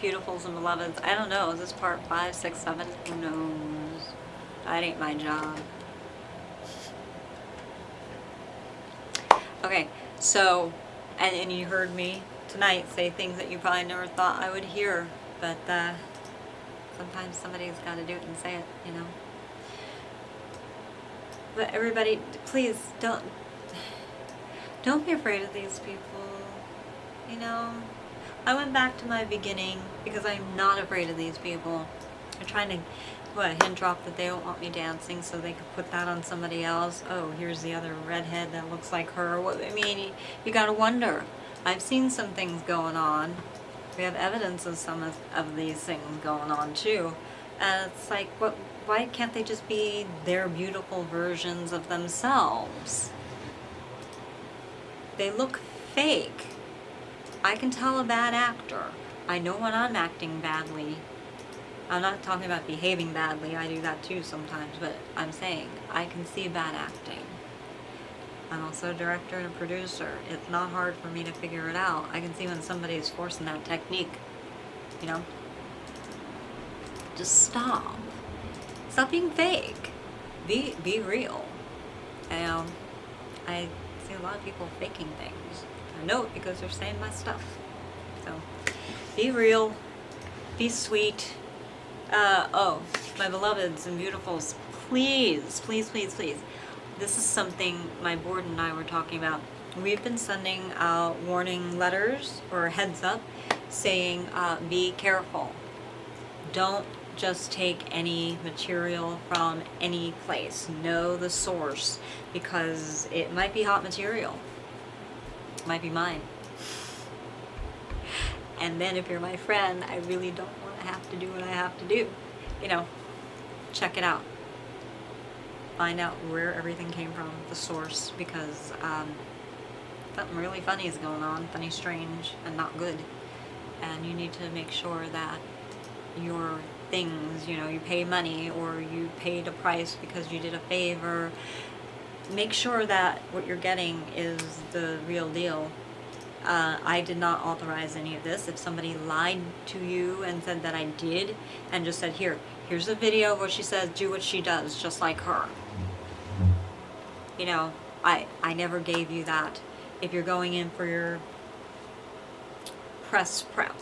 beautifuls and beloveds. I don't know, is this part 5, 6, 7? Who knows? That ain't my job. Okay, so, and you heard me tonight say things that you probably never thought I would hear, but sometimes somebody's got to do it and say it, you know. But everybody, please don't be afraid of these people, you know. I went back to my beginning because I'm not afraid of these people. They're trying to, hint drop that they don't want me dancing so they could put that on somebody else. Oh, here's the other redhead that looks like her. What I mean, you gotta wonder. I've seen some things going on. We have evidence of some of these things going on too. And it's like, why can't they just be their beautiful versions of themselves? They look fake. I can tell a bad actor. I know when I'm acting badly. I'm not talking about behaving badly. I do that too sometimes, but I'm saying I can see bad acting. I'm also a director and a producer. It's not hard for me to figure it out. I can see when somebody is forcing that technique, you know? Just stop. Stop being fake. Be real. And I see a lot of people faking things. I know it because they're saying my stuff. So be real. Be sweet. Oh, my beloveds and beautifuls, please, please, please, please. This is something my board and I were talking about. We've been sending out warning letters or heads up saying, be careful. Don't just take any material from any place. Know the source, because it might be hot material. It might be mine. And then if you're my friend, I really don't want to have to do what I have to do. You know, check it out. Find out where everything came from, the source, because something really funny is going on, funny, strange, and not good. And you need to make sure that your things, you know, you pay money or you paid a price because you did a favor. Make sure that what you're getting is the real deal. I did not authorize any of this. If somebody lied to you and said that I did, and just said, here's a video of what she says, do what she does, just like her. You know, I never gave you that. If you're going in for your press prep,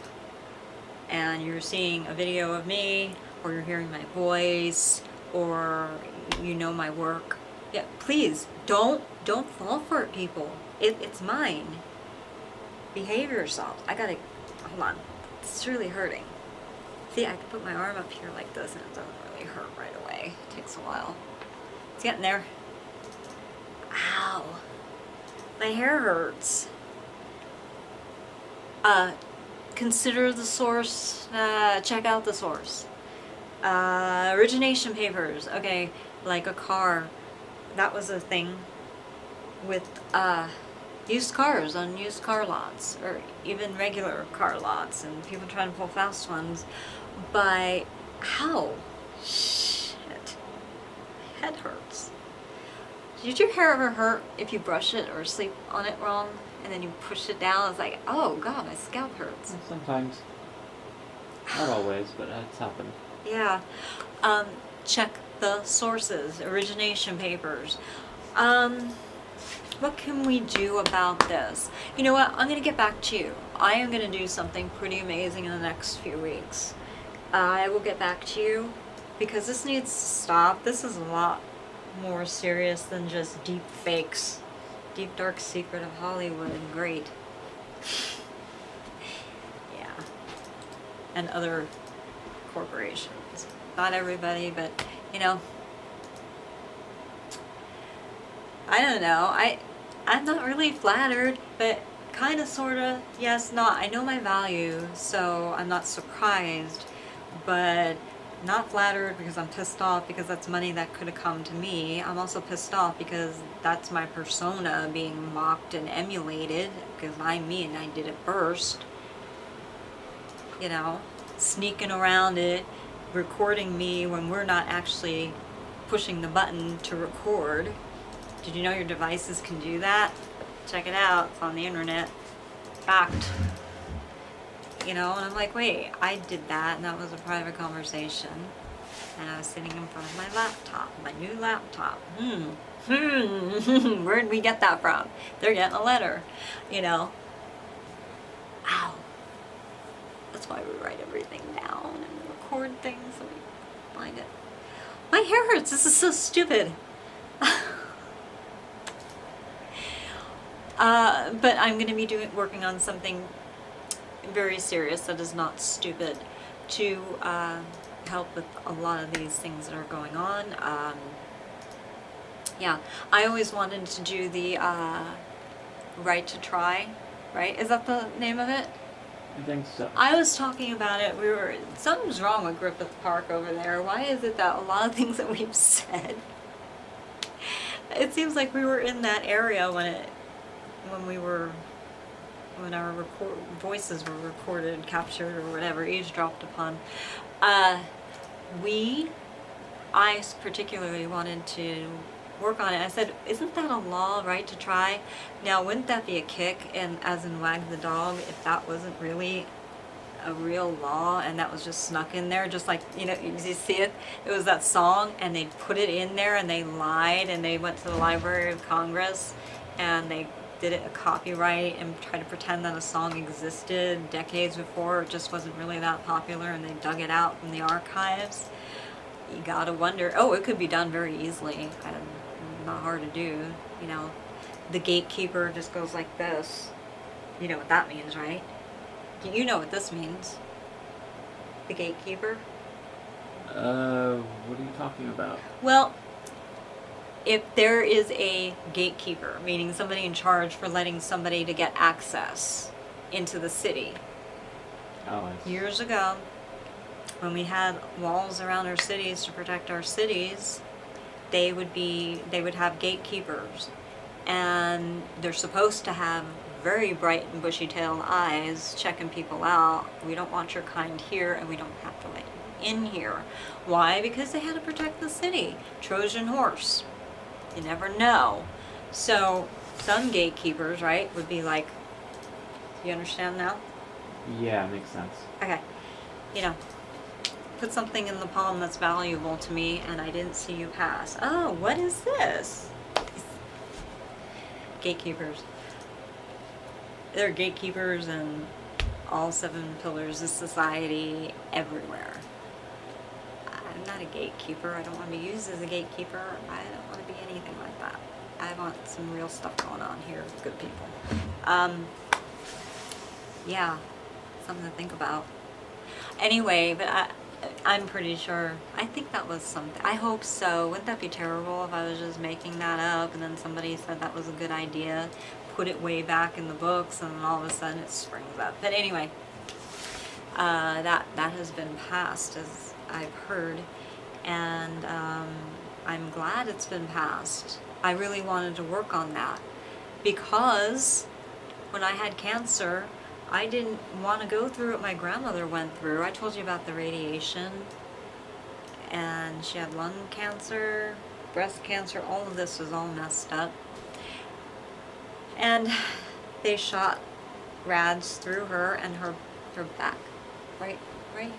and you're seeing a video of me, or you're hearing my voice, or you know my work, yeah, please, don't fall for it, people. It's mine. Behave yourself. Hold on. It's really hurting. See, I can put my arm up here like this and it doesn't really hurt right away. It takes a while. It's getting there. Ow. My hair hurts. Consider the source. Check out the source. Origination papers. Okay, like a car. That was a thing with, used cars on used car lots, or even regular car lots, and people trying to pull fast ones by, how? Shit. My head hurts. Did your hair ever hurt if you brush it or sleep on it wrong, and then you push it down? It's like, oh god, my scalp hurts. Sometimes. Not always, but it's happened. Yeah. Check the sources, origination papers. What can we do about this? You know what? I'm going to get back to you. I am going to do something pretty amazing in the next few weeks. I will get back to you because this needs to stop. This is a lot more serious than just deep fakes. Deep dark secret of Hollywood. Great. Yeah. And other corporations. Not everybody, but, you know, I don't know. I'm not really flattered, but kind of, sort of, yes, not. I know my value, so I'm not surprised, but not flattered because I'm pissed off because that's money that could have come to me. I'm also pissed off because that's my persona being mocked and emulated because I'm me and I did it first. You know, sneaking around it, recording me when we're not actually pushing the button to record. Did you know your devices can do that? Check it out. It's on the internet. Fact. you know? And I'm like, wait, I did that, and that was a private conversation. And I was sitting in front of my laptop, my new laptop. Where'd we get that from? They're getting a letter, you know? Ow. That's why we write everything down and record things so we find it. My hair hurts. This is so stupid. But I'm going to be working on something very serious that is not stupid to help with a lot of these things that are going on. Yeah, I always wanted to do the Right to Try, right? Is that the name of it? I think so. I was talking about it. Something's wrong with Griffith Park over there. Why is it that a lot of things that we've said, it seems like we were in that area when our voices were recorded, captured, or whatever, eavesdropped upon. I particularly wanted to work on it. I said, isn't that a law, right to try? Now, wouldn't that be a kick, and as in Wag the Dog, if that wasn't really a real law and that was just snuck in there, just like, you know, you see it? It was that song, and they put it in there, and they lied, and they went to the Library of Congress, and they did it a copyright and tried to pretend that a song existed decades before. It just wasn't really that popular, and they dug it out from the archives. You gotta wonder, it could be done very easily. Not hard to do, you know. The gatekeeper just goes like this. You know what that means, right? You know what this means. The gatekeeper. What are you talking about? Well, if there is a gatekeeper, meaning somebody in charge for letting somebody to get access into the city. Oh, I see. Years ago, when we had walls around our cities to protect our cities, they would have gatekeepers, and they're supposed to have very bright and bushy-tailed eyes checking people out. We don't want your kind here, and we don't have to let you in here. Why? Because they had to protect the city. Trojan horse. You never know. So some gatekeepers, right, would be like, you understand now? Yeah, makes sense. Okay. You know, put something in the palm that's valuable to me, and I didn't see you pass. Oh, what is this? Gatekeepers. There are gatekeepers in all 7 pillars of society everywhere. I'm not a gatekeeper. I don't want to be used as a gatekeeper. I don't want to be anything like that. I want some real stuff going on here with good people. Yeah, something to think about. Anyway, but I'm pretty sure, I think that was something, I hope so. Wouldn't that be terrible if I was just making that up and then somebody said that was a good idea, put it way back in the books, and then all of a sudden it springs up. But anyway, that has been passed, as I've heard, and I'm glad it's been passed. I really wanted to work on that because when I had cancer, I didn't want to go through what my grandmother went through. I told you about the radiation, and she had lung cancer, breast cancer, all of this was all messed up. And they shot rads through her and her back, right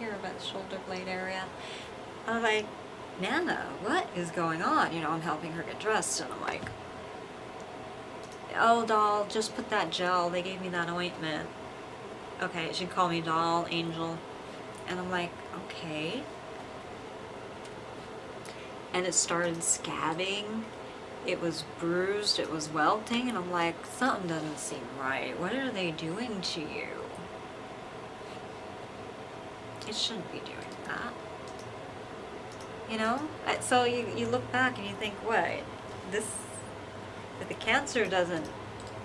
here about the shoulder blade area. I was like, Nana, what is going on? You know, I'm helping her get dressed, and I'm like, oh, doll, just put that gel. They gave me that ointment. Okay, she'd call me doll, angel. And I'm like, okay. And it started scabbing. It was bruised. It was welting. And I'm like, something doesn't seem right. What are they doing to you? It shouldn't be doing that. You know? So you look back and you think, what? If the cancer doesn't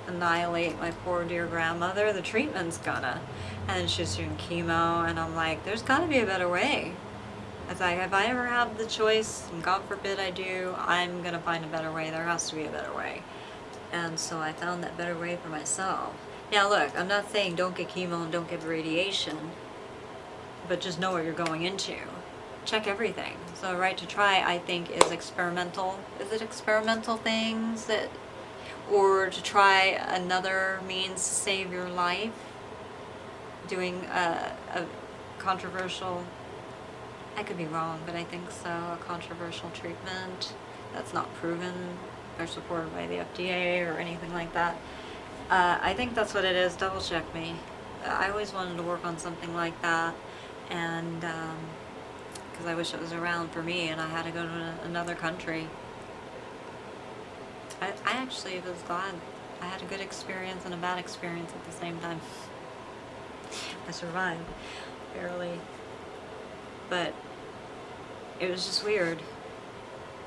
annihilate my poor dear grandmother, the treatment's gonna. And then she's doing chemo, and I'm like, there's gotta be a better way. It's like, if I ever have the choice, and God forbid I do, I'm gonna find a better way. There has to be a better way. And so I found that better way for myself. Now look, I'm not saying don't get chemo and don't get radiation, but just know what you're going into. Check everything. So Right to Try, I think, is experimental. Is it experimental things that, or to try another means to save your life? doing a controversial, I could be wrong, but I think so, a controversial treatment that's not proven or supported by the FDA or anything like that. I think that's what it is. Double check me. I always wanted to work on something like that, and because I wish it was around for me and I had to go to another country. I actually was glad. I had a good experience and a bad experience at the same time. I survived, barely. But it was just weird.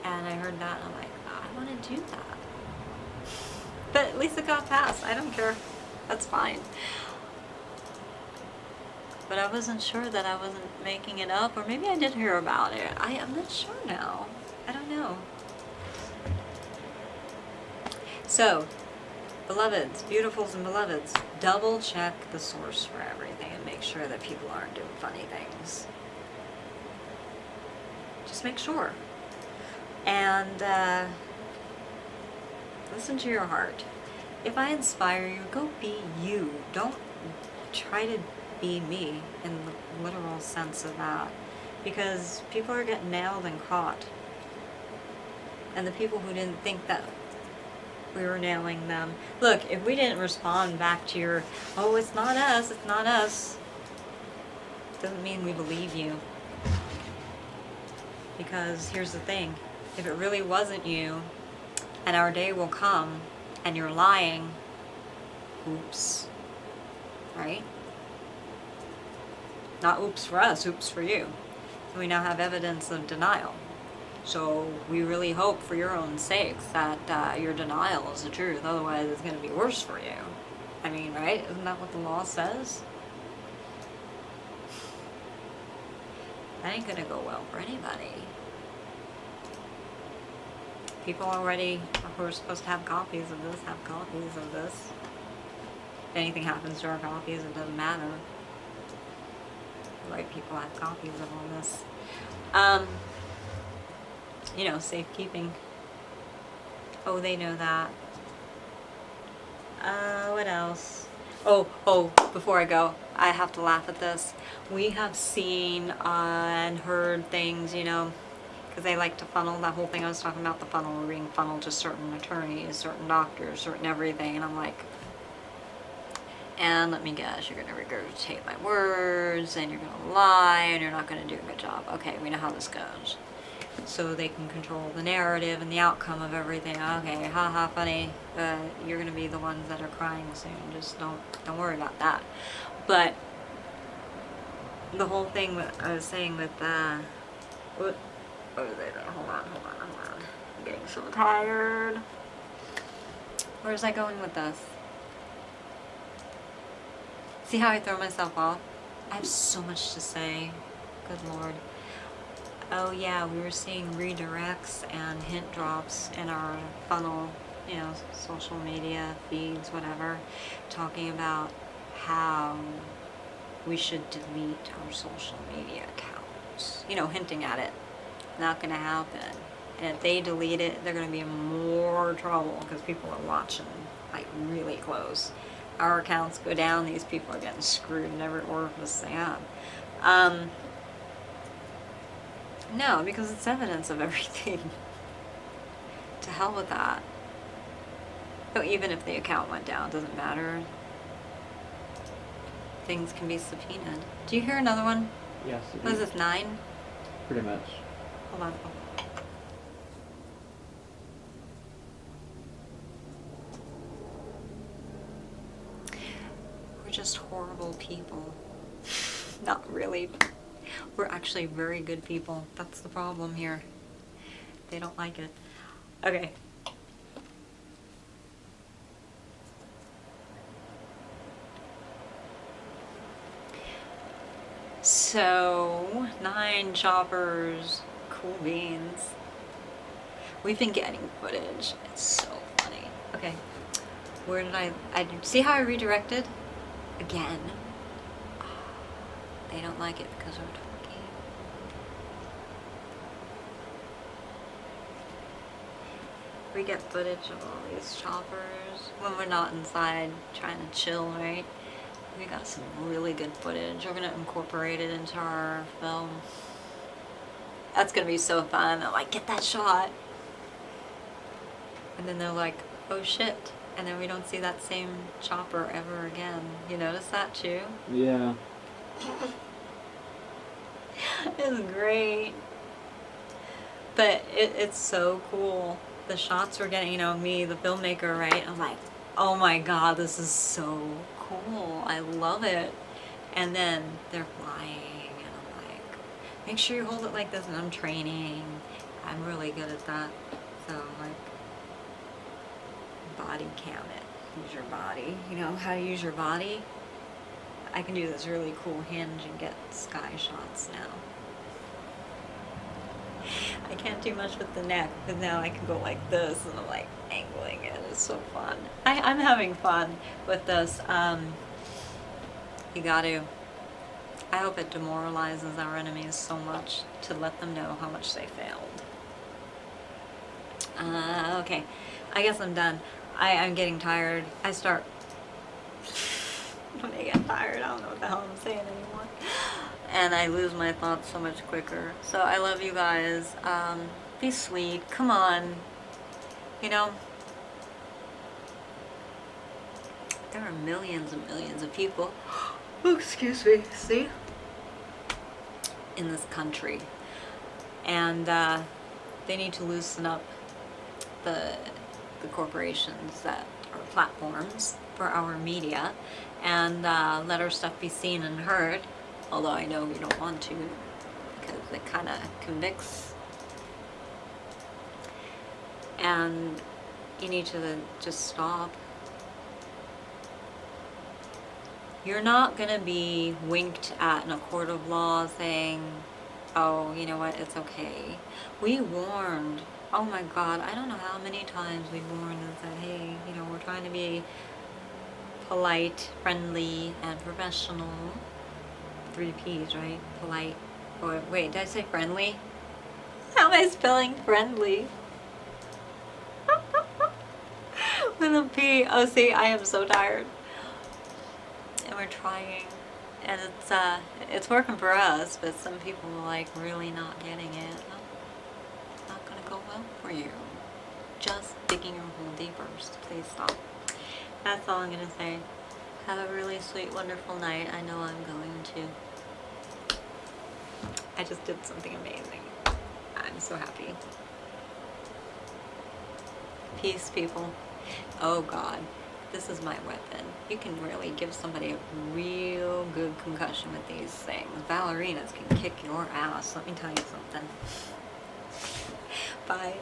And I heard that and I'm like, I want to do that. But at least it got passed. I don't care. That's fine. But I wasn't sure that I wasn't making it up, or maybe I did hear about it. I'm not sure now. I don't know. So, beloveds, beautifuls and beloveds, double check the source for everything and make sure that people aren't doing funny things. Just make sure. And listen to your heart. If I inspire you, go be you. Don't try to be me in the literal sense of that. Because people are getting nailed and caught. And the people who didn't think that we were nailing them. Look, if we didn't respond back to your, oh, it's not us, it's not us, doesn't mean we believe you. Because here's the thing, if it really wasn't you, and our day will come, and you're lying, oops, right? Not oops for us, oops for you. We now have evidence of denial. So we really hope for your own sakes that your denial is the truth. Otherwise, it's going to be worse for you. I mean, right? Isn't that what the law says? That ain't going to go well for anybody. People already who are supposed to have copies of this have copies of this. If anything happens to our copies, it doesn't matter. The right people have copies of all this. You know, safekeeping. Oh, they know that. What else? Oh, before I go, I have to laugh at this. We have seen and heard things, you know, because they like to funnel, that whole thing I was talking about, the funnel, we're being funneled to certain attorneys, certain doctors, certain everything, and I'm like, and let me guess, you're going to regurgitate my words, and you're going to lie, and you're not going to do a good job. Okay, we know how this goes. So they can control the narrative and the outcome of everything. Okay, haha, funny. You're gonna be the ones that are crying soon. Just don't worry about that. But the whole thing I was saying with what was it? Hold on. I'm getting so tired. Where's I going with this? See how I throw myself off? I have so much to say. Good Lord. Oh yeah, we were seeing redirects and hint drops in our funnel, you know, social media feeds, whatever, talking about how we should delete our social media accounts. You know, hinting at it. Not gonna happen. And if they delete it, they're gonna be in more trouble because people are watching, like, really close. Our accounts go down, these people are getting screwed in every orifice they have. No, because it's evidence of everything. To hell with that. So even if the account went down, it doesn't matter. Things can be subpoenaed. Do you hear another one? Yes, it What is is. this, 9? Pretty much. Hold on. We're just horrible people. Not really. We're actually very good people. That's the problem here. They don't like it. Okay. So, 9 choppers, cool beans. We've been getting footage. It's so funny. Okay. Where did I see how I redirected? Again. They don't like it because we're talking. We get footage of all these choppers when we're not inside trying to chill, right? We got some really good footage. We're gonna incorporate it into our film. That's gonna be so fun. I'm like, get that shot. And then they're like, oh shit. And then we don't see that same chopper ever again. You notice that too? Yeah. It's great. But it's so cool. The shots we're getting, you know, me, the filmmaker, right? I'm like, oh my god, this is so cool. I love it. And then they're flying, and I'm like, make sure you hold it like this. And I'm training. I'm really good at that. So I'm like, body cam it. Use your body. You know how to use your body? I can do this really cool hinge and get sky shots now. I can't do much with the neck, but now I can go like this, and I'm like angling it. It's so fun. I'm having fun with this. You gotta. I hope it demoralizes our enemies so much to let them know how much they failed. Okay, I guess I'm done. I'm getting tired. I start when I get tired. I don't know what the hell I'm saying anymore. And I lose my thoughts so much quicker. So I love you guys. Be sweet. Come on. You know, there are millions and millions of people. Oh, excuse me. See? In this country. And they need to loosen up the corporations that are platforms for our media, and let our stuff be seen and heard. Although I know we don't want to, because it kind of convicts. And you need to just stop. You're not going to be winked at in a court of law saying, oh, you know what, it's okay. We warned. Oh my God, I don't know how many times we warned and said, hey, you know, we're trying to be polite, friendly, and professional. 3 P's, right? Polite. Or wait, did I say friendly? How am I spelling friendly? With a P. Oh, see, I am so tired. And we're trying. And it's working for us, but some people are like really not getting it. No, it's not gonna go well for you. Just digging your hole deeper. So please stop. That's all I'm gonna say. Have a really sweet, wonderful night. I know I'm going to. I just did something amazing. I'm so happy. Peace, people. Oh God, this is my weapon. You can really give somebody a real good concussion with these things. Ballerinas can kick your ass. Let me tell you something. Bye.